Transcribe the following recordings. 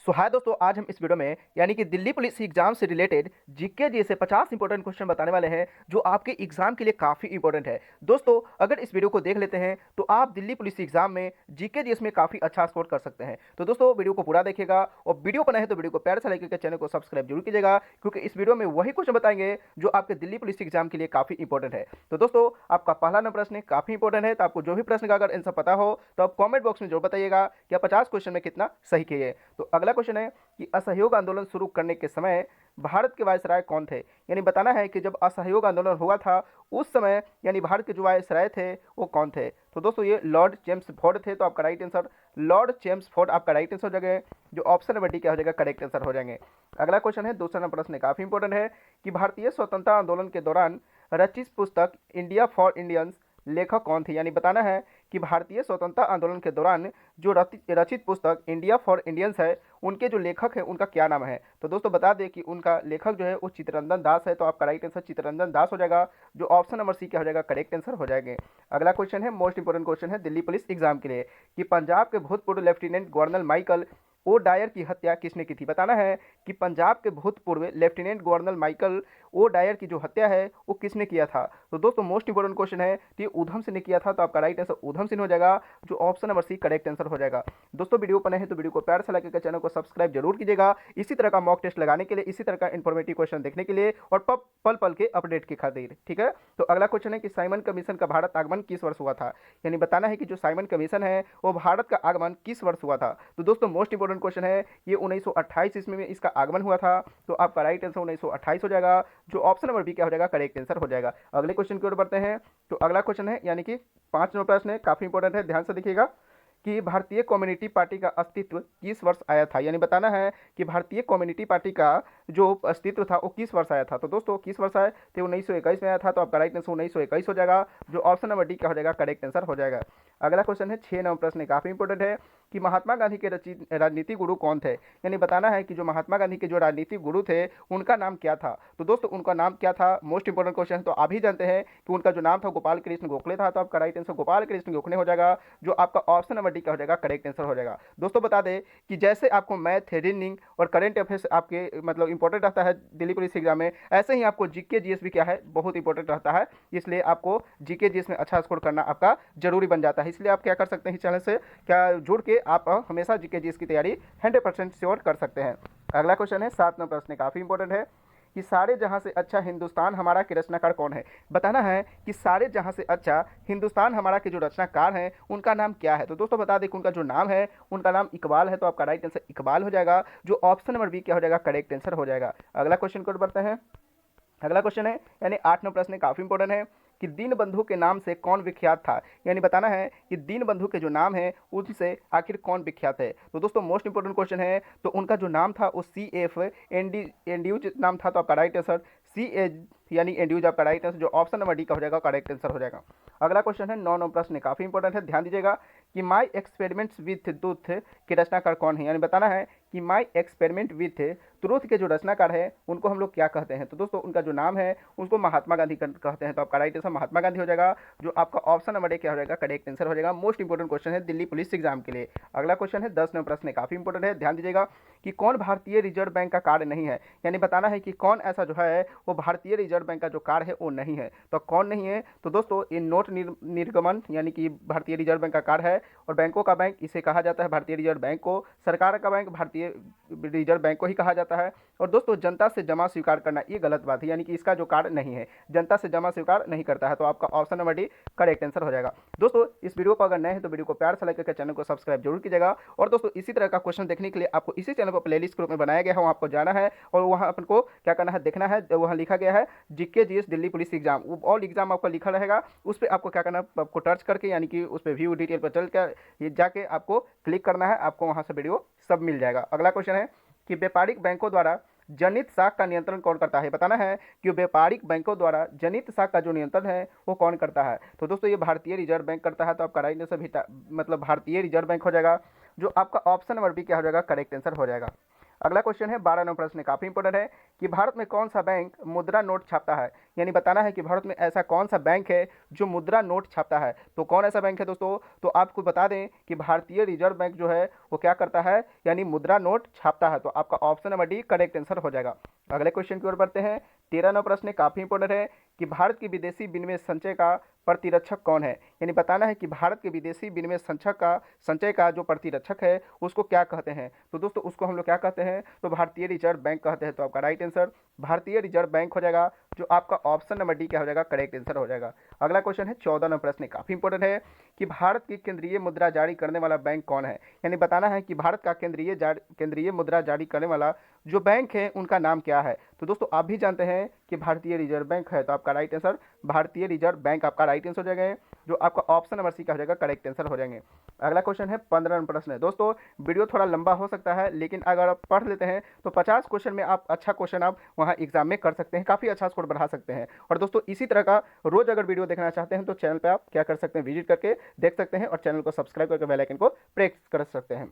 सो हाय दोस्तों, आज हम इस वीडियो में यानी कि दिल्ली पुलिस एग्जाम से रिलेटेड जीके जी से 50 इंपॉर्टेंट क्वेश्चन बताने वाले हैं जो आपके एग्जाम के लिए काफी इंपॉर्टेंट है। दोस्तों, अगर इस वीडियो को देख लेते हैं तो आप दिल्ली पुलिस एग्जाम में जीके जी में काफी अच्छा स्कोर कर सकते हैं। तो दोस्तों, वीडियो को पूरा देखिएगा और वीडियो को नहीं तो वीडियो को प्यार से लाइक करके चैनल को सब्सक्राइब जरूर कीजिएगा, क्योंकि इस वीडियो में वही क्वेश्चन बताएंगे जो आपके दिल्ली पुलिस एग्जाम के लिए काफी इंपॉर्टेंट है। तो दोस्तों, आपका पहला नंबर प्रश्न काफी इंपॉर्टेंट है, तो आपको जो भी प्रश्न का अगर आंसर पता हो तो आप कॉमेंट बॉक्स में जरूर बताइएगा कि आप 50 क्वेश्चन में कितना सही किए। तो अगला क्वेश्चन है कि असहयोग आंदोलन शुरू करने के समय भारत के वायसराय कौन थे। यानी बताना है कि जब असहयोग आंदोलन हुआ था उस समय यानी भारत के जो वायसराय थे वो कौन थे। तो दोस्तों, ये लॉर्ड चेम्सफोर्ड थे। तो आपका राइट आंसर लॉर्ड चेम्सफोर्ड आपका राइट आंसर हो जाएगा, जो ऑप्शन नंबर डी क्या हो जाएगा, करेक्ट आंसर हो जाएंगे। अगला क्वेश्चन है, दूसरा नंबर प्रश्न काफी इंपॉर्टेंट है कि भारतीय स्वतंत्रता आंदोलन के दौरान रचित पुस्तक इंडिया फॉर इंडियंस लेखक कौन थे। यानी बताना है कि भारतीय स्वतंत्रता आंदोलन के दौरान जो रचित पुस्तक इंडिया फॉर इंडियंस है उनके जो लेखक है उनका क्या नाम है। तो दोस्तों, बता दें कि उनका लेखक जो है वो चित्तरंजन दास है। तो आपका राइट आंसर चित्तरंजन दास हो जाएगा, जो ऑप्शन नंबर सी क्या हो जाएगा, करेक्ट आंसर हो जाएंगे। अगला क्वेश्चन है, मोस्ट इंपोर्टेंट क्वेश्चन है दिल्ली पुलिस एग्जाम के लिए कि पंजाब के भूतपूर्व lieutenant governor Michael O'Dwyer की हत्या किसने की थी। बताना है कि पंजाब के भूतपूर्व lieutenant governor Michael O'Dwyer की जो हत्या है वो किसने किया था। तो दोस्तों, मोस्ट इंपोर्टेंट क्वेश्चन है, तो ये ऊधम सिंह ने किया था। तो आपका राइट आंसर ऊधम सिंह हो जाएगा, जो option number C correct answer हो जाएगा। दोस्तों, वीडियो पर नए हैं तो वीडियो को प्यार से लाइक करके चैनल को सब्सक्राइब जरूर कीजिएगा, इसी तरह का मॉक टेस्ट लगाने के लिए, इसी तरह का इन्फॉर्मेटिव क्वेश्चन देखने के लिए और पल पल के अपडेट की खातिर। ठीक है, तो अगला क्वेश्चन है कि साइमन कमीशन का भारत आगमन किस वर्ष हुआ था। यानी बताना है कि जो साइमन कमीशन है वो भारत का आगमन किस वर्ष हुआ था। तो दोस्तों, मोस्ट इंपोर्टेंट क्वेश्चन है, ये 1928 ईस्वी में इसका आगमन हुआ था। तो आपका राइट आंसर 1928 हो जाएगा, जो ऑप्शन नंबर बी क्या हो जाएगा, करेक्ट आंसर हो जाएगा। अगले क्वेश्चन की ओर बढ़ते हैं। तो अगला क्वेश्चन है यानी कि 5 नंबर प्रश्न है, काफी इंपॉर्टेंट है, ध्यान से देखिएगा कि भारतीय कम्युनिटी पार्टी का अस्तित्व किस वर्ष आया था। यानी बताना है कि भारतीय कम्युनिटी पार्टी का जो अस्तित्व था वो किस वर्ष आया था। तो दोस्तों, किस वर्ष आया तो 1921 में आया था। तो आपका राइट आंसर 1921 हो जाएगा, जो ऑप्शन नंबर डी क्या हो जाएगा, करेक्ट आंसर हो जाएगा। अगला क्वेश्चन है, 6 नंबर प्रश्न काफी इंपॉर्टेंट है कि महात्मा गांधी के रचित राजनीतिक गुरु कौन थे। यानी बताना है कि जो महात्मा गांधी के जो राजनीतिक गुरु थे उनका नाम क्या था। तो दोस्तों, उनका नाम क्या था, मोस्ट इंपोर्टेंट क्वेश्चन है। तो आप ही जानते हैं कि उनका जो नाम था गोपाल कृष्ण गोखले था। तो आपका राइट आंसर गोपाल कृष्ण गोखले हो जाएगा, जो आपका ऑप्शन नंबर डी क्या हो जाएगा, करेक्ट आंसर हो जाएगा। दोस्तों, बता दें कि जैसे आपको मैथ, रीजनिंग और करंट अफेयर्स आपके मतलब इंपॉर्टेंट रहता है दिल्ली पुलिस एग्जाम में, ऐसे ही आपको जीके जीएस भी क्या है, बहुत इंपॉर्टेंट रहता है। इसलिए आपको जीके जीएस में अच्छा स्कोर करना आपका जरूरी बन जाता है। इसलिए आप क्या कर सकते हैं, इस चैनल से क्या जुड़ के आप हमेशा जीके जीएस की तैयारी 100% श्योर कर सकते हैं। अगला क्वेश्चन है, 7 नंबर प्रश्न काफी इंपॉर्टेंट है कि सारे जहां से अच्छा हिंदुस्तान हमारा के रचनाकार कौन है। बताना है कि सारे जहां से अच्छा हिंदुस्तान हमारा के जो रचनाकार हैं उनका नाम क्या है। तो दोस्तों, बता दें कि उनका जो नाम है उनका नाम इकबाल है। तो आपका राइट आंसर इकबाल हो जाएगा, जो ऑप्शन नंबर बी क्या हो जाएगा, करेक्ट आंसर हो जाएगा। अगला क्वेश्चन को बढ़ते हैं। अगला क्वेश्चन है यानी 8 नंबर प्रश्न काफी इंपॉर्टेंट है कि दीनबंधु के नाम से कौन विख्यात था। यानी बताना है कि दीनबंधु के जो नाम है उनसे आखिर कौन विख्यात है। तो दोस्तों, मोस्ट इंपोर्टेंट क्वेश्चन है, तो उनका जो नाम था वो सी एफ एंड्यूज नाम था। तो आपका राइट आंसर सी एज यानी एंड्यूज आपका राइट आंसर, जो ऑप्शन नंबर डी का हो जाएगा, करेक्ट आंसर हो जाएगा। अगला क्वेश्चन है, 9 नंबर प्रश्न काफी इंपॉर्टेंट है, ध्यान दीजिएगा कि माई एक्सपेरिमेंट्स विथ ट्रूथ के रचनाकार कौन है। यानी बताना है कि माई एक्सपेरिमेंट विथ ट्रूथ के जो रचनाकार है उनको हम लोग क्या कहते हैं। तो दोस्तों, उनका जो नाम है उसको महात्मा गांधी कहते हैं। तो आपका राइट आंसर महात्मा गांधी हो जाएगा, जो आपका ऑप्शन नंबर ए क्या हो जाएगा, करेक्ट आंसर हो जाएगा। मोस्ट इंपोर्टेंट क्वेश्चन है दिल्ली पुलिस एग्जाम के लिए। अगला क्वेश्चन है, 10 नंबर प्रश्न काफी इंपोर्टेंट है, ध्यान दीजिएगा कि कौन भारतीय रिजर्व बैंक का कार्ड नहीं है। यानी बताना है कि कौन ऐसा जो है वो भारतीय रिजर्व बैंक का जो कार्ड है वो नहीं है। तो कौन नहीं है, तो दोस्तों, ये नोट निर्गमन यानी कि भारतीय रिजर्व बैंक का कार्ड है, और बैंकों का बैंक इसे कहा जाता है भारतीय रिजर्व बैंक को, सरकार का बैंक भारतीय रिजर्व बैंक को ही कहा जाता है। और दोस्तों, जनता से जमा स्वीकार करना ये गलत बात है, यानी कि इसका जो कार्ड नहीं है, जनता से जमा स्वीकार नहीं करता है। तो आपका option number D correct answer हो जाएगा। दोस्तों, इस वीडियो पर अगर नए हैं तो वीडियो को प्यार से लाइक करके चैनल को सब्सक्राइब जरूर कीजिएगा। और दोस्तों, इसी तरह का क्वेश्चन देखने के लिए आपको इसी चैनल को प्लेलिस्ट ग्रुप में बनाया गया है, वहाँ आपको जाना है और वहाँ अपन को क्या करना है, देखना है। वहाँ लिखा गया है GK GS Delhi police exam, वो ऑल एग्जाम आपका लिखा रहेगा, उस पर आपको क्या करना है, आपको टच करके यानी कि उस पर व्यू डिटेल पर चल कर ये जाके आपको क्लिक करना है, आपको वहाँ से वीडियो सब मिल जाएगा। अगला क्वेश्चन है कि व्यापारिक बैंकों द्वारा जनित साख का नियंत्रण कौन करता है। बताना है कि व्यापारिक बैंकों द्वारा जनित साख का जो नियंत्रण है वो कौन करता है। तो दोस्तों, ये भारतीय रिजर्व बैंक करता है। तो आपका राइट आंसर मतलब भारतीय रिजर्व बैंक हो जाएगा, जो आपका ऑप्शन नंबर बी क्या हो जाएगा, करेक्ट आंसर हो जाएगा। अगला क्वेश्चन है 12 नंबर प्रश्न, काफी इंपॉर्टेंट है कि भारत में कौन सा बैंक मुद्रा नोट छापता है। यानी बताना है कि भारत में ऐसा कौन सा बैंक है जो मुद्रा नोट छापता है। तो कौन ऐसा बैंक है दोस्तों, तो आपको बता दें कि भारतीय रिजर्व बैंक जो है वो क्या करता है, यानी मुद्रा नोट छापता है। तो आपका option number D correct answer हो जाएगा। अगले क्वेश्चन की ओर बढ़ते हैं। 13 नंबर प्रश्न काफी इंपॉर्टेंट है कि भारत की विदेशी विनिमय संचय का प्रतिरक्षक कौन है। यानी बताना है कि भारत के विदेशी विनिमय संचय का जो प्रतिरक्षक है उसको क्या कहते हैं। तो दोस्तों उसको हम लोग क्या कहते हैं, तो भारतीय रिजर्व बैंक कहते हैं। तो आपका राइट आंसर भारतीय रिजर्व बैंक हो जाएगा, जो आपका ऑप्शन नंबर डी क्या हो जाएगा, करेक्ट आंसर हो जाएगा। अगला क्वेश्चन है 14 नंबर प्रश्न, काफी इंपॉर्टेंट है कि भारत की केंद्रीय मुद्रा जारी करने वाला बैंक कौन है। यानी बताना है कि भारत का केंद्रीय मुद्रा जारी करने वाला जो बैंक है उनका नाम क्या है। तो दोस्तों आप भी जानते हैं कि भारतीय रिजर्व बैंक है। तो आपका राइट आंसर भारतीय रिजर्व बैंक आपका राइट आंसर हो जाएगा, जो आपका ऑप्शन नंबर सी का हो जाएगा, करेक्ट आंसर हो जाएंगे। अगला क्वेश्चन है 15 नंबर प्रश्न है। दोस्तों वीडियो थोड़ा लंबा हो सकता है, लेकिन अगर आप पढ़ लेते हैं तो 50 क्वेश्चन में आप अच्छा क्वेश्चन आप वहाँ एग्जाम में कर सकते हैं, काफ़ी अच्छा स्कोर बढ़ा सकते हैं। और दोस्तों इसी तरह का रोज अगर वीडियो देखना चाहते हैं तो चैनल पर आप क्या कर सकते हैं, विजिट करके देख सकते हैं और चैनल को सब्सक्राइब करके बेल आइकन को प्रेस कर सकते हैं।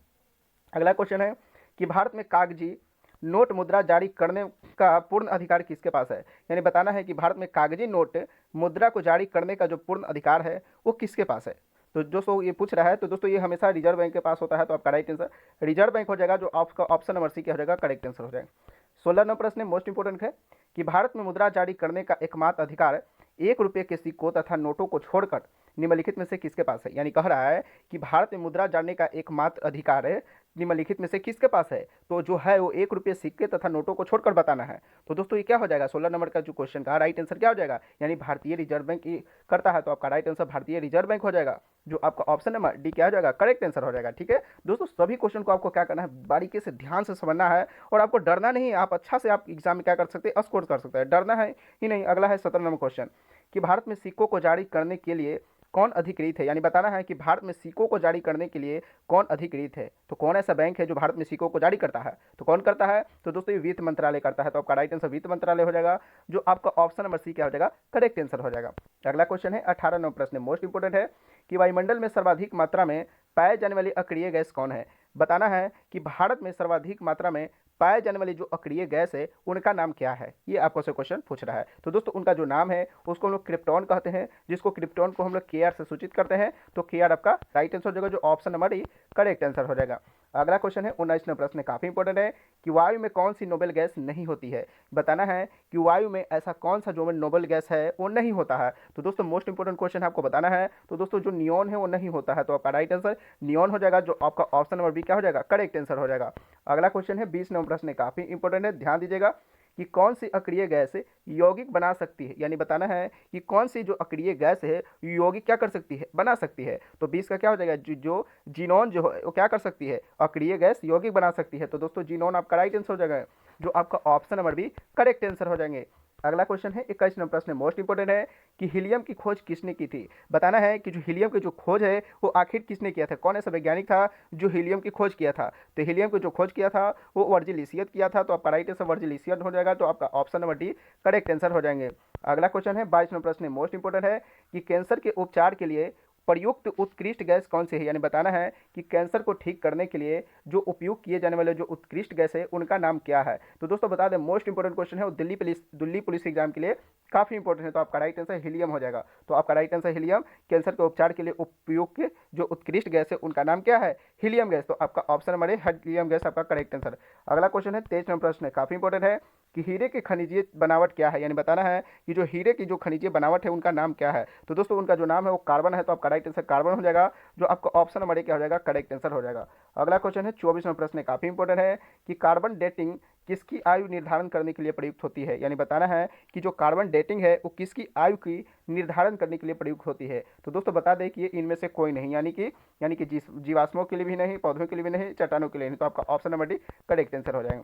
अगला क्वेश्चन है कि भारत में कागजी नोट मुद्रा जारी करने का पूर्ण अधिकार किसके पास है। यानी बताना है कि भारत में कागजी नोट मुद्रा को जारी करने का जो पूर्ण अधिकार है वो किसके पास है। तो दोस्तों ये पूछ रहा है, तो दोस्तों ये हमेशा रिजर्व बैंक के पास होता है। तो आपका राइट आंसर रिजर्व बैंक हो जाएगा, जो आपका ऑप्शन नंबर सी क्या हो जाएगा, करेक्ट आंसर हो जाएगा। 16 नंबर प्रश्न मोस्ट इंपोर्टेंट है कि भारत में मुद्रा जारी करने का एकमात्र अधिकार 1 रुपये के सिक्कों तथा नोटों को छोड़कर निम्नलिखित में से किसके पास है। यानी कह रहा है कि भारत में मुद्रा जारी का एकमात्र अधिकार है निम्नलिखित में से किसके पास है, तो जो है वो 1 रुपये सिक्के तथा नोटों को छोड़कर बताना है। तो दोस्तों ये क्या हो जाएगा, 16 नंबर का जो क्वेश्चन का राइट आंसर क्या हो जाएगा, यानी भारतीय रिजर्व बैंक करता है। तो आपका राइट आंसर भारतीय रिजर्व बैंक हो जाएगा, जो आपका ऑप्शन नंबर डी क्या हो जाएगा, करेक्ट आंसर हो जाएगा। ठीक है दोस्तों, सभी क्वेश्चन को आपको क्या करना है, बारीकी से ध्यान से समझना है और आपको डरना नहीं है। आप अच्छा से आप एग्जाम में क्या कर सकते हैं, स्कोर कर सकते हैं, डरना है ही नहीं। अगला है 17 नंबर क्वेश्चन कि भारत में सिक्कों को जारी करने के लिए कौन अधिकृत है। यानी बताना है कि भारत में सिक्कों को जारी करने के लिए कौन अधिकृत है। तो कौन ऐसा बैंक है जो भारत में सिक्कों को जारी करता है, तो कौन करता है, तो दोस्तों ये वित्त मंत्रालय करता है। तो आपका राइट आंसर वित्त मंत्रालय हो जाएगा, जो आपका ऑप्शन नंबर सी क्या हो जाएगा, करेक्ट आंसर हो जाएगा। अगला क्वेश्चन है 18 नंबर प्रश्न मोस्ट इंपोर्टेंट है कि वायुमंडल में सर्वाधिक मात्रा में पाए जाने वाली अक्रिय गैस कौन है। बताना है कि भारत में सर्वाधिक मात्रा में पाए जाने वाली जो अक्रिय गैस है उनका नाम क्या है, ये आपको से क्वेश्चन पूछ रहा है। तो दोस्तों उनका जो नाम है उसको हम लोग क्रिप्टॉन कहते हैं, जिसको क्रिप्टॉन को हम लोग के आर से सूचित करते हैं। तो के आर आपका राइट आंसर हो जाएगा, जो option number D correct answer हो जाएगा। अगला क्वेश्चन है 19 नंबर प्रश्न, काफी इंपॉर्टेंट है कि वायु में कौन सी नोबेल गैस नहीं होती है। बताना है कि वायु में ऐसा कौन सा जो नोबेल गैस है वो नहीं होता है। तो दोस्तों मोस्ट इंपोर्टेंट क्वेश्चन आपको बताना है। तो दोस्तों जो नियॉन है वो नहीं होता है। तो आपका राइट आंसर नियॉन हो जाएगा, जो आपका ऑप्शन नंबर बी क्या हो जाएगा, करेक्ट आंसर हो जाएगा। अगला क्वेश्चन है 20 नंबर प्रश्न, काफी इंपॉर्टेंट है, ध्यान दीजिएगा कि कौन सी अक्रिय गैस यौगिक बना सकती है। यानी बताना है कि कौन सी जो अक्रिय गैस है यौगिक क्या कर सकती है, बना सकती है। तो 20 का क्या हो जाएगा, जो जीनोन जो है वो क्या कर सकती है, अक्रिय गैस यौगिक बना सकती है। तो दोस्तों जीनोन आपका राइट आंसर हो जाएगा, जो आपका option number B correct answer हो जाएंगे। अगला क्वेश्चन है 21 नंबर प्रश्न मोस्ट इंपोर्टेंट है कि हीलियम की खोज किसने की थी। बताना है कि जो हीलियम की जो खोज है वो आखिर किसने किया था, कौन ऐसा वैज्ञानिक था जो हीलियम की खोज किया था। तो हीलियम की जो खोज किया था वो वर्जिलिसियस किया था। तो आपका राइट आंसर वर्जिलिसियस हो जाएगा, तो आपका option number D correct answer हो जाएंगे। अगला क्वेश्चन है 22 नंबर प्रश्न मोस्ट इंपोर्टेंट है कि कैंसर के उपचार के लिए प्रयुक्त उत्कृष्ट गैस कौन सी है। यानी बताना है कि कैंसर को ठीक करने के लिए जो उपयोग किए जाने वाले जो उत्कृष्ट गैस है उनका नाम क्या है। तो दोस्तों बता दें मोस्ट इंपोर्टेंट क्वेश्चन है वो दिल्ली पुलिस एग्जाम के लिए काफी इंपॉर्टेंट है। तो आपका राइट आंसर हीलियम हो जाएगा। तो आपका राइट आंसर हीलियम, कैंसर के उपचार के लिए उपयोग जो उत्कृष्ट गैस है उनका नाम क्या है, हीलियम गैस। तो आपका ऑप्शन नंबर है हीलियम गैस आपका करेक्ट आंसर। अगला क्वेश्चन है 23 नंबर प्रश्न, काफी इंपॉर्टेंट है कि हीरे की खनिजीय बनावट क्या है। यानी बताना है कि जो हीरे की जो खनिजीय बनावट है उनका नाम क्या है। तो दोस्तों उनका जो नाम है वो कार्बन है। तो आपका राइट आंसर कार्बन हो जाएगा, जो आपका ऑप्शन नंबर क्या हो जाएगा, करेक्ट आंसर हो जाएगा। अगला क्वेश्चन है 24 नंबर प्रश्न, काफी इंपॉर्टेंट है कि कार्बन डेटिंग किसकी आयु निर्धारण करने के लिए प्रयुक्त होती है। यानी बताना है कि जो कार्बन डेटिंग है वो किसकी आयु की निर्धारण करने के लिए प्रयुक्त होती है। तो दोस्तों बता दें कि ये इनमें से कोई नहीं, यानी कि जीवाश्मों के लिए भी नहीं, पौधों के लिए भी नहीं, चट्टानों के लिए नहीं। तो आपका option number D correct answer हो जाएगा।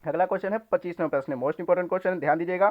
अगला क्वेश्चन है 25 नंबर प्रश्न, मोस्ट इंपोर्टेंट क्वेश्चन, ध्यान दीजिएगा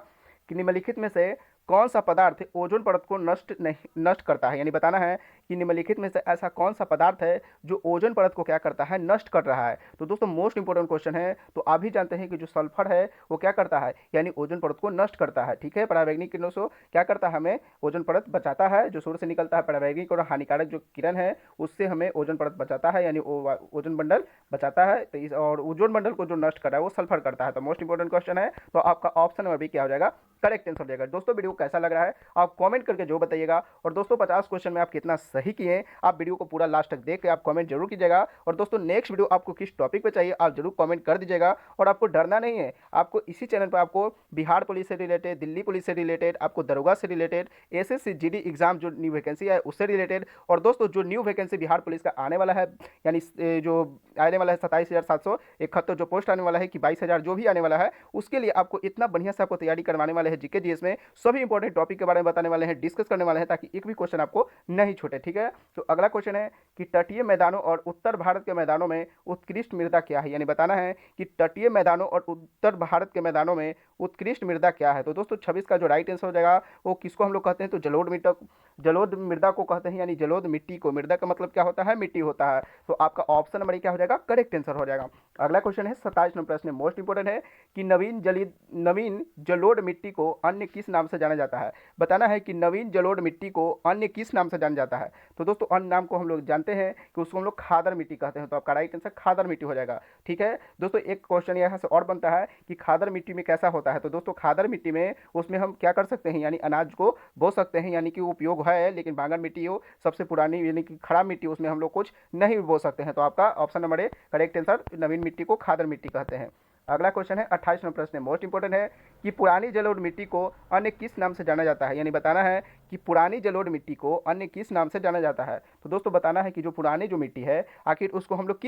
कि निम्नलिखित में से कौन सा पदार्थ ओजोन परत को नष्ट करता है, यानी बताना है कि निम्नलिखित में से ऐसा कौन सा पदार्थ है जो ओजोन परत को क्या करता है, नष्ट कर रहा है। तो दोस्तों मोस्ट इंपोर्टेंट क्वेश्चन है। तो आप भी जानते हैं कि जो सल्फर है वो क्या करता है, यानी ओजोन परत को नष्ट करता है। ठीक है, परावैंगनिक किरणों से क्या करता है, हमें ओजोन परत बचाता है। जो सूर्य से निकलता है परावैंगनिक और हानिकारक जो किरण है उससे हमें ओजोन परत बचाता है, यानी ओजोन मंडल बचाता है। तो इस और ओजोन मंडल को जो नष्ट कर रहा है वो सल्फर करता है। तो मोस्ट इंपोर्टेंट क्वेश्चन है। तो आपका ऑप्शन नंबर बी क्या हो जाएगा, करेक्ट आंसर हो जाएगा। दोस्तों वीडियो कैसा लग रहा है आप कमेंट करके जो बताइएगा। और दोस्तों 50 क्वेश्चन में आप कितना सही किए आप वीडियो को पूरा लास्ट तक देख के आप कमेंट जरूर कीजिएगा। और दोस्तों नेक्स्ट वीडियो आपको किस टॉपिक पे चाहिए आप जरूर कमेंट कर दीजिएगा। और आपको डरना नहीं है, आपको इसी चैनल पर आपको बिहार पुलिस से रिलेटेड, दिल्ली पुलिस से रिलेटेड, आपको दरोगा से रिलेटेड, एसएससी जीडी एग्जाम जो न्यू वैकेंसी है उससे रिलेटेड, और दोस्तों जो न्यू वैकेंसी बिहार पुलिस का आने वाला है, यानी जो आने वाला है 27,771 जो पोस्ट आने वाला है कि 22,000 जो भी आने वाला है, उसके लिए आपको इतना बढ़िया से आपको तैयारी करवाने वाले हैं। जीके जीएस में सभी इंपॉर्टेंट टॉपिक के बारे में बताने वाले हैं, डिस्कस करने वाले हैं, ताकि एक भी क्वेश्चन आपको नहीं छूटे। ठीक है, तो अगला क्वेश्चन है कि तटीय मैदानों और उत्तर भारत के मैदानों में उत्कृष्ट मृदा क्या है, यानी बताना है कि तटीय मैदानों और उत्तर भारत के मैदानों में उत्कृष्ट मृदा क्या है। तो दोस्तों 26 का जो राइट आंसर हो जाएगा वो किसको हम लोग कहते हैं, तो जलोढ़ मृदा को कहते हैं, यानी जलोढ़ मिट्टी को। मृदा का मतलब क्या होता है, मिट्टी होता है। तो आपका ऑप्शन नंबर क्या हो जाएगा, करेक्ट आंसर हो जाएगा। अगला क्वेश्चन है 27 नंबर प्रश्न मोस्ट इंपोर्टेंट है कि नवीन जलोढ़ मिट्टी को अन्य किस नाम से जाना जाता है। बताना है कि नवीन जलोढ़ मिट्टी को अन्य किस नाम से जाना जाता है। तो दोस्तों अन्य नाम को हम लोग जानते हैं कि उसको हम लोग खादर मिट्टी कहते हैं। तो आपका राइट आंसर खादर मिट्टी हो जाएगा। ठीक है दोस्तों, एक क्वेश्चन यहाँ से और बनता है कि खादर मिट्टी में कैसा होता है। तो दोस्तों खादर मिट्टी में उसमें हम क्या कर सकते हैं, यानी अनाज को बो सकते हैं, यानी कि उपयोग है। लेकिन बांगर मिट्टी हो सबसे पुरानी यानी कि खराब मिट्टी, उसमें हम लोग कुछ नहीं बो सकते हैं। तो आपका option number A correct answer, नवीन मिट्टी को खादर मिट्टी कहते हैं। अगला क्वेश्चन है 28 नंबर प्रश्न मोस्ट इंपोर्टेंट है कि पुरानी जलोढ़ मिट्टी को अन्य किस नाम से जाना जाता है। यानी बताना है कि पुरानी जलोढ़ मिट्टी को अन्य किस नाम से जाना जाता है। तो दोस्तों बताना है कि जो पुरानी जो मिट्टी है आखिर उसको हम लोग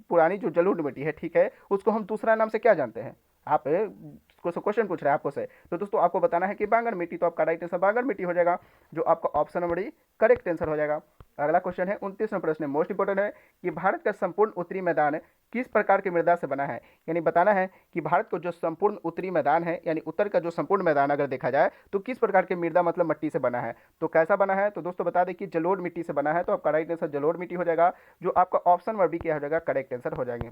पुरानी जो जलोढ़ मिट्टी है, ठीक है, उसको हम दूसरा नाम से क्या जानते हैं। आप क्वेश्चन पूछ रहे हैं आपको से। तो दोस्तों आपको बताना है कि बांगर मिट्टी। तो आपका राइट आंसर बांगर मिट्टी हो जाएगा, जो आपका option number D correct answer हो जाएगा। अगला क्वेश्चन है 29 नंबर प्रश्न मोस्ट इंपोर्टेंट है कि भारत का संपूर्ण उत्तरी मैदान किस प्रकार की मृदा से बना है। यानी बताना है कि भारत को जो संपूर्ण उत्तरी मैदान है, यानी उत्तर का जो संपूर्ण मैदान अगर देखा जाए तो किस प्रकार की मृदा मतलब मिट्टी से बना है। तो कैसा बना है, तो दोस्तों बता दें कि जलोढ़ मिट्टी से बना है। तो आपका राइट आंसर जलोढ़ मिट्टी हो जाएगा, जो आपका ऑप्शन नंबर बी क्या हो जाएगा, करेक्ट आंसर हो जाएंगे।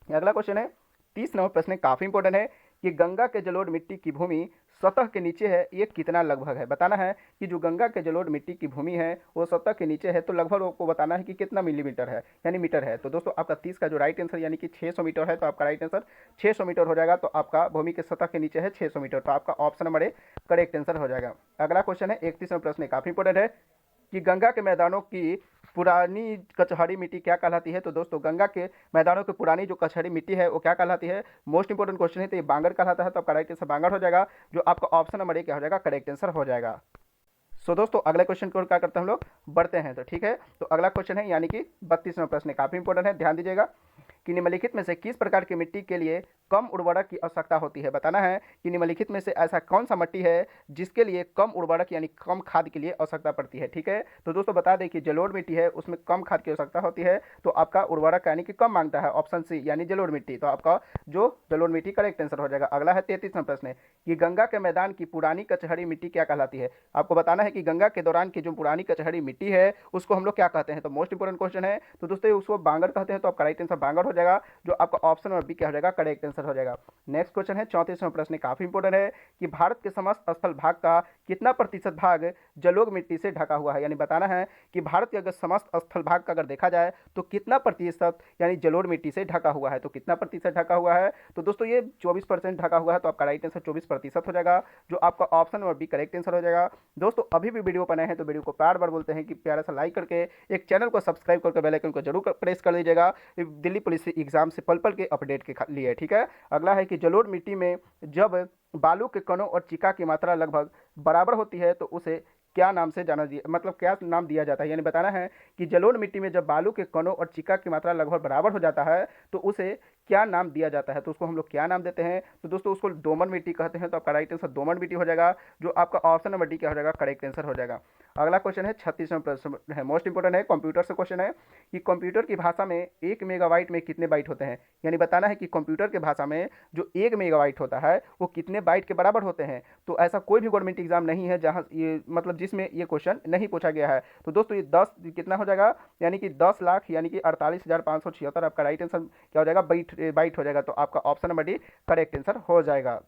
अगला क्वेश्चन है 30 नंबर प्रश्न काफी इंपॉर्टेंट है कि गंगा के जलोढ़ मिट्टी की भूमि सतह के नीचे है, ये कितना लगभग है। बताना है कि जो गंगा के जलोढ़ मिट्टी की भूमि है वो सतह के नीचे है, तो लगभग आपको बताना है कि कितना मिलीमीटर है, यानी मीटर है। तो दोस्तों आपका 30 का जो राइट आंसर यानी कि 600 मीटर है। तो आपका राइट आंसर 600 मीटर हो जाएगा। तो आपका भूमि के सतह के नीचे है 600 मीटर। तो आपका option number A correct answer हो जाएगा। अगला क्वेश्चन है 31वां प्रश्न काफी इंपॉर्टेंट है कि गंगा के मैदानों की पुरानी कचहरी मिट्टी क्या कहलाती है। तो दोस्तों गंगा के मैदानों की पुरानी जो कचहरी मिट्टी है वो क्या कहलाती है, मोस्ट इंपोर्टेंट क्वेश्चन है। तो ये बांगर कहलाता है। तो आपका राइट आंसर बांगर हो जाएगा, जो आपका ऑप्शन नंबर ए क्या हो जाएगा, करेक्ट आंसर हो जाएगा। सो दोस्तों अगले क्वेश्चन को क्या करते हैं हम लोग बढ़ते हैं। तो ठीक है, तो अगला क्वेश्चन है यानी कि 32वां प्रश्न काफी इंपॉर्टेंट है, ध्यान दीजिएगा कि निम्नलिखित में से किस प्रकार की मिट्टी के लिए कम उर्वरक की आवश्यकता होती है। बताना है कि निम्नलिखित में से ऐसा कौन सा मिट्टी है जिसके लिए कम उर्वरक यानी कम खाद के लिए आवश्यकता पड़ती है। ठीक है, तो दोस्तों बता दें कि जलोढ़ मिट्टी है उसमें कम खाद की आवश्यकता होती है, तो आपका उर्वरक यानी कि कम मांगता है, ऑप्शन सी यानी जलोढ़ मिट्टी। तो आपका जो जलोढ़ मिट्टी करेक्ट आंसर हो जाएगा। अगला है 33वां प्रश्न कि गंगा के मैदान की पुरानी कचहरी मिट्टी क्या कहलाती है। आपको बताना है कि गंगा के दौरान की जो पुरानी कचहरी मिट्टी है उसको हम लोग क्या कहते हैं। तो मोस्ट इंपोर्टेंट क्वेश्चन है। तो दोस्तों उसको बांगर कहते हैं। तो आपका राइट आंसर बांगर हो जाएगा, जो आपका ऑप्शन नंबर बी क्या हो जाएगा, करेक्ट आंसर हो जाएगा। नेक्स्ट क्वेश्चन है 34वां प्रश्न काफी इंपोर्टेंट है कि भारत के समस्त स्थल भाग का कितना प्रतिशत भाग जलोढ़ मिट्टी से ढका हुआ है। यानी बताना है कि भारत के अगर समस्त स्थल भाग का अगर देखा जाए तो कितना प्रतिशत यानी जलोढ़ मिट्टी से ढका हुआ है। तो कितना प्रतिशत ढका हुआ है, तो दोस्तों ये 24% ढका हुआ है। तो आपका राइट आंसर 24% हो जाएगा, जो आपका option number B correct answer हो जाएगा। दोस्तों अभी भी वीडियो पर नए हैं तो वीडियो को बार बार बोलते हैं कि प्यारा सा लाइक करके एक चैनल को सब्सक्राइब करके बेल आइकन को जरूर प्रेस कर दीजिएगा, दिल्ली पुलिस एग्जाम से पल पल के अपडेट के लिए। ठीक है, अगला है कि जलोढ़ मिट्टी में जब बालू के कणों और चिका की मात्रा लगभग बराबर होती है तो उसे क्या नाम से जाना मतलब क्या नाम दिया जाता है। यानी बताना है कि जलोढ़ मिट्टी में जब बालू के कणों और चिका की मात्रा लगभग बराबर हो जाता है तो उसे क्या नाम दिया जाता है, तो उसको हम लोग क्या नाम देते हैं, तो दोस्तों उसको दोमट मिट्टी कहते हैं। तो आपका राइट आंसर दोमट मिट्टी हो जाएगा, जो आपका ऑप्शन नंबर डी क्या हो जाएगा, करेक्ट आंसर हो जाएगा। अगला क्वेश्चन है 36वां प्रश्न है, मोस्ट इंपोर्टेंट है, कंप्यूटर से क्वेश्चन है कि कंप्यूटर की भाषा में 1 मेगाबाइट में कितने बाइट होते हैं। यानी बताना है कि कंप्यूटर की भाषा में जो 1 मेगाबाइट होता है वो कितने बाइट के बराबर होते हैं। तो ऐसा कोई भी गवर्नमेंट एग्जाम नहीं है जहाँ ये मतलब जिसमें ये क्वेश्चन नहीं पूछा गया है। तो दोस्तों ये 10 कितना हो जाएगा, यानी कि 10 लाख यानी कि 48,576 आपका राइट आंसर क्या हो जाएगा, बाइट हो जाएगा। तो आपका option number D correct answer हो जाएगा।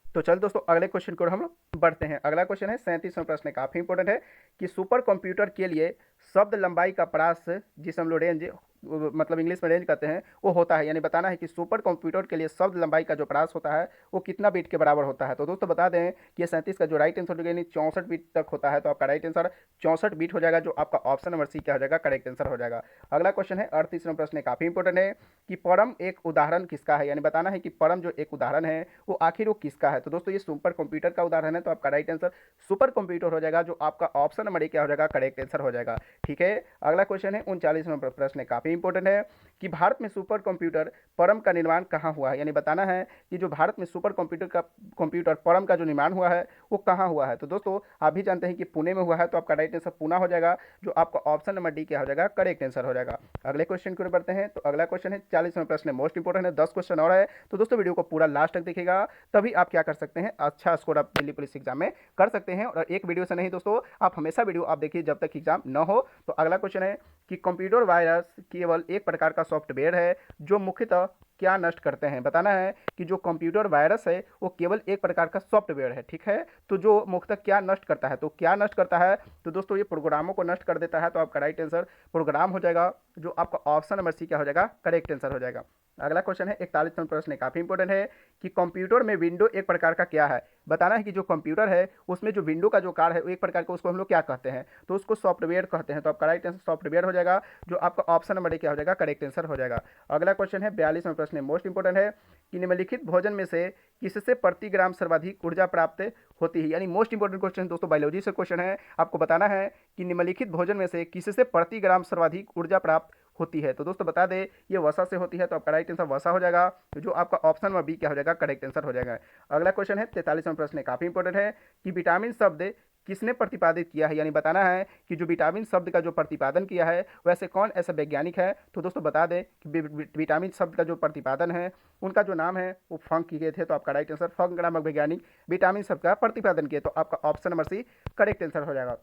तो चल दोस्तों अगले क्वेश्चन को हम लोग बढ़ते हैं। अगला क्वेश्चन है 37वां प्रश्न, काफी इंपॉर्टेंट है कि सुपर कंप्यूटर के लिए शब्द लंबाई का प्रास जिसे हम लोग रेंज मतलब इंग्लिश में रेंज कहते हैं वो होता है। यानी बताना है कि सुपर कंप्यूटर के लिए शब्द लंबाई का जो प्रास होता है वो कितना बीट के बराबर होता है। तो दोस्तों बता दें कि 37 का जो राइट आंसर यानी 64 बीट तक होता है। तो आपका राइट आंसर 64 बीट हो जाएगा, जो आपका ऑप्शन नंबर सी क्या हो जाएगा, करेक्ट आंसर हो जाएगा। अगला क्वेश्चन है 38वां प्रश्न, काफी इंपॉर्टेंट है कि परम एक उदाहरण किसका है। यानी बताना है कि परम जो एक उदाहरण है वो आखिर वो किसका है। तो दोस्तों ये सुपर कंप्यूटर का उदाहरण है। तो आपका राइट आंसर सुपर कंप्यूटर हो जाएगा, जो आपका ऑप्शन नंबर ए क्या हो जाएगा, करेक्ट आंसर हो जाएगा। ठीक है, अगला क्वेश्चन है 39वां प्रश्न, काफी इंपॉर्टेंट है कि भारत में सुपर कंप्यूटर परम का निर्माण कहाँ हुआ है। यानी बताना है कि जो भारत में सुपर कंप्यूटर परम का जो निर्माण हुआ है वो कहाँ हुआ है। तो दोस्तों आप भी जानते हैं कि पुणे में हुआ है। तो आपका राइट आंसर पुणे हो जाएगा, जो आपका ऑप्शन नंबर डी क्या हो जाएगा, करेक्ट आंसर हो जाएगा। अगले क्वेश्चन की ओर बढ़ते हैं। तो अगला क्वेश्चन है 40वां प्रश्न, मोस्ट इंपॉर्टेंट है, 10 क्वेश्चन और है। तो दोस्तों वीडियो को पूरा लास्ट तक देखिएगा, तभी आप क्या कर सकते हैं, अच्छा स्कोर आप दिल्ली पुलिस एग्जाम में कर सकते हैं। और एक वीडियो से नहीं दोस्तों, आप हमेशा वीडियो आप देखिए जब तक एग्जाम न हो। तो अगला क्वेश्चन है कि कंप्यूटर वायरस केवल एक प्रकार का सॉफ्टवेयर है जो मुख्यतः क्या नष्ट करते हैं। बताना है कि जो कंप्यूटर वायरस है वो केवल एक प्रकार का सॉफ्टवेयर है, ठीक है। तो जो मुख्यतः क्या नष्ट करता है, तो क्या नष्ट करता है, तो दोस्तों ये प्रोग्रामों को नष्ट कर देता है। तो आपका राइट आंसर प्रोग्राम हो जाएगा, जो आपका ऑप्शन नंबर सी क्या हो जाएगा, करेक्ट आंसर हो जाएगा। अगला क्वेश्चन है 41वां प्रश्न, काफी इंपॉर्टेंट है कि कंप्यूटर में विंडो एक प्रकार का क्या है। बताना है कि जो कंप्यूटर है उसमें जो विंडो का जो कार्य है वो एक प्रकार का, उसको हम लोग क्या कहते हैं, तो उसको सॉफ्टवेयर कहते हैं। तो आपका राइट आंसर सॉफ्टवेयर हो जाएगा, जो आपका ऑप्शन नंबर क्या हो जाएगा, करेक्ट आंसर हो जाएगा। अगला क्वेश्चन है 42वां प्रश्न, मोस्ट इंपॉर्टेंट है कि निम्नलिखित भोजन में से किससे प्रति ग्राम सर्वाधिक ऊर्जा प्राप्त होती है। यानी मोस्ट इंपॉर्टेंट क्वेश्चन दोस्तों बायोलॉजी से क्वेश्चन है। आपको बताना है कि निम्नलिखित भोजन में से किससे प्रति ग्राम सर्वाधिक ऊर्जा प्राप्त होती है। तो दोस्तों बता दें ये वसा से होती है। तो आपका राइट आंसर वसा हो जाएगा, तो जो आपका ऑप्शन में बी क्या हो जाएगा, करेक्ट आंसर हो जाएगा। अगला क्वेश्चन है 43वां प्रश्न, काफी इंपॉर्टेंट है कि विटामिन शब्द किसने प्रतिपादित किया है। यानी बताना है कि जो विटामिन शब्द का जो प्रतिपादन किया है वैसे कौन ऐसा वैज्ञानिक है। तो दोस्तों बता दें कि विटामिन शब्द का जो प्रतिपादन है उनका जो नाम है वो फंक किए थे। तो आपका राइट आंसर फंक नामक वैज्ञानिक विटामिन शब्द का प्रतिपादन किए। तो आपका option number C correct answer हो जाएगा।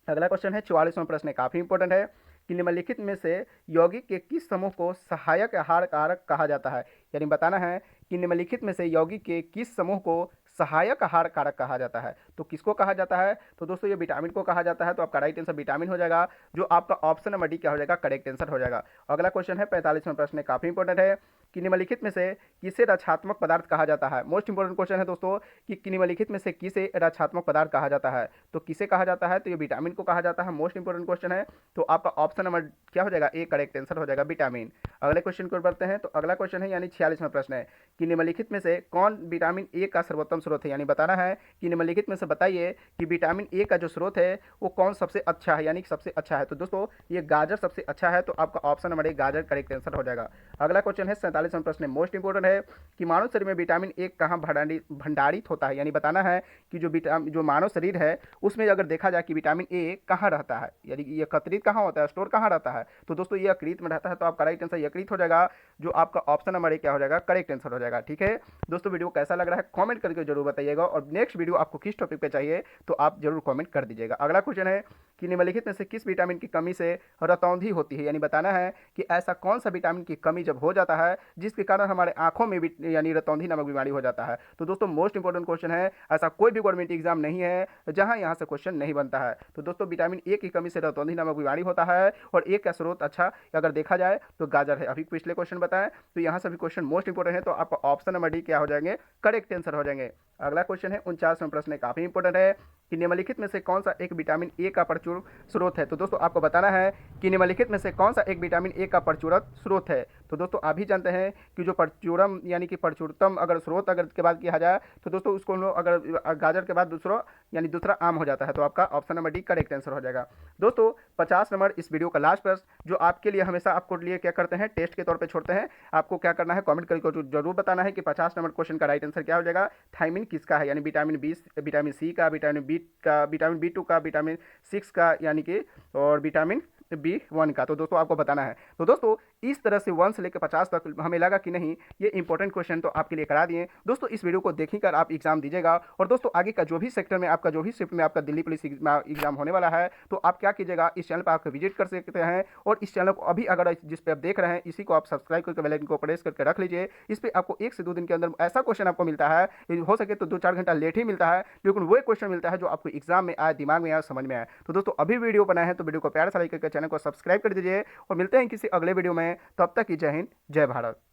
अगला क्वेश्चन है 44वां प्रश्न, काफी इंपॉर्टेंट है कि निम्नलिखित में से यौगिक के किस समूह को सहायक आहार कारक कहा जाता है। यानी बताना है कि निम्नलिखित में से यौगिक के किस समूह को सहायक आहार कारक कहा जाता है। तो किसको कहा जाता है, तो दोस्तों ये विटामिन को कहा जाता है। तो आपका राइट आंसर विटामिन हो जाएगा, जो आपका ऑप्शन नंबर डी क्या हो जाएगा, करेक्ट आंसर हो जाएगा। अगला क्वेश्चन है 45वां प्रश्न, काफी इंपॉर्टेंट है कि निम्नलिखित में से किसे रक्षात्मक पदार्थ कहा जाता है। मोस्ट इंपॉर्टेंट क्वेश्चन है दोस्तों कि निम्नलिखित में से किसे रक्षात्मक पदार्थ कहा जाता है। तो किसे कहा जाता है, तो ये विटामिन को कहा जाता है। मोस्ट इंपॉर्टेंट क्वेश्चन है, तो आपका ऑप्शन नंबर क्या हो जाएगा, ए करेक्ट आंसर हो जाएगा, विटामिन। अगले क्वेश्चन को बढ़ते हैं। तो अगला क्वेश्चन है यानी 46वां प्रश्न है कि निम्नलिखित में से कौन विटामिन ए का सर्वोत्तम स्रोत है। यानी बताना है कि निम्नलिखित में से बताइए कि विटामिन ए का जो स्रोत है वो कौन सबसे अच्छा है, यानी सबसे अच्छा है। तो दोस्तों ये गाजर सबसे अच्छा है। तो आपका ऑप्शन नंबर ए गाजर करेक्ट आंसर हो जाएगा। अगला क्वेश्चन है 47वां प्रश्न, मोस्ट इंपॉर्टेंट है कि मानव शरीर में विटामिन ए कहाँ भंडारित होता है। यानी बताना है कि जो मानव शरीर है उसमें अगर देखा जाए कि विटामिन ए कहाँ रहता है, यानी ये एकत्रित कहाँ होता है, स्टोर कहाँ रहता है। तो दोस्तों ये यकृत में रहता है। तो आपका राइट आंसर यकृत हो जाएगा, जो आपका ऑप्शन नंबर ए क्या हो जाएगा, करेक्ट आंसर हो जाएगा। ठीक है दोस्तों, वीडियो कैसा लग रहा है कमेंट करके जरूर बताइएगा, और नेक्स्ट वीडियो आपको किस टॉपिक पे चाहिए तो आप जरूर कमेंट कर दीजिएगा। अगला क्वेश्चन है कि निम्नलिखित में से किस विटामिन की कमी से रतौंधी होती है। यानी बताना है कि ऐसा कौन सा विटामिन की कमी जब हो जाता है जिसके कारण हमारे आंखों में यानी रतौंधी नामक बीमारी हो जाता है। तो दोस्तों मोस्ट इंपॉर्टेंट क्वेश्चन है, ऐसा कोई भी गवर्नमेंट एग्जाम नहीं है जहां यहां से क्वेश्चन नहीं बनता है। तो दोस्तों विटामिन ए की कमी से रतौंधी नामक बीमारी होता है, और ए का स्रोत अच्छा अगर देखा जाए तो गाजर है। अभी पिछले क्वेश्चन बताएं तो यहाँ से भी क्वेश्चन मोस्ट इंपॉर्टेंट है। तो आपका ऑप्शन नंबर डी क्या हो जाएंगे, करेक्ट आंसर हो जाएंगे। अगला क्वेश्चन है 49वां प्रश्न, काफी इंपॉर्टेंट है कि निम्नलिखित में से कौन सा एक विटामिन ए का प्रचुर स्रोत है। तो दोस्तों आपको बताना है कि निम्नलिखित में से कौन सा एक विटामिन ए का प्रचुरत स्रोत है। तो दोस्तों आप भी जानते हैं कि जो प्रचुरम यानी कि प्रचुरतम अगर स्रोत अगर के बाद किया जाए तो दोस्तों उसको हम लोग अगर गाजर के बाद दूसरा यानी दूसरा आम हो जाता है। तो आपका option number D correct answer हो जाएगा। दोस्तों 50 नंबर इस वीडियो का लास्ट प्रश्न जो आपके लिए हमेशा आपको लिए क्या करते हैं, टेस्ट के तौर पे छोड़ते हैं। आपको क्या करना है, कमेंट करके जरूर बताना है कि 50 नंबर क्वेश्चन का राइट आंसर क्या हो जाएगा। थायमिन किसका है, यानी विटामिन बी, विटामिन सी का, विटामिन बी का, विटामिन बी टू का, विटामिन 6 का यानी कि और विटामिन बी1 का। तो दोस्तों आपको बताना है। तो दोस्तों इस तरह से 1 से लेकर 50 तक हमें लगा कि नहीं ये इंपॉर्टेंट क्वेश्चन तो आपके लिए करा दिए। दोस्तों इस वीडियो को देखकर आप एग्जाम दीजिएगा। और दोस्तों आगे का जो भी सेक्टर में आपका जो भी शिफ्ट में आपका दिल्ली पुलिस एग्जाम होने वाला है तो आप क्या कीजिएगा, इस चैनल पर आप विजिट कर सकते हैं। और इस चैनल को अभी अगर जिस पे आप देख रहे हैं इसी को आप सब्सक्राइब करके बेल आइकन को प्रेस करके रख लीजिए। इस पर आपको 1 से 2 दिन के अंदर ऐसा क्वेश्चन आपको मिलता है, हो सके तो 2-4 घंटा लेट ही मिलता है, लेकिन वो क्वेश्चन मिलता है जो आपको एग्जाम में आए, दिमाग में आए, समझ में आए। तो दोस्तों अभी वीडियो बनाए हैं तो वीडियो को प्यार से लाइक करके चैनल को सब्सक्राइब कर दीजिए और मिलते हैं किसी अगले वीडियो में। तब तक की जय हिंद, जय भारत।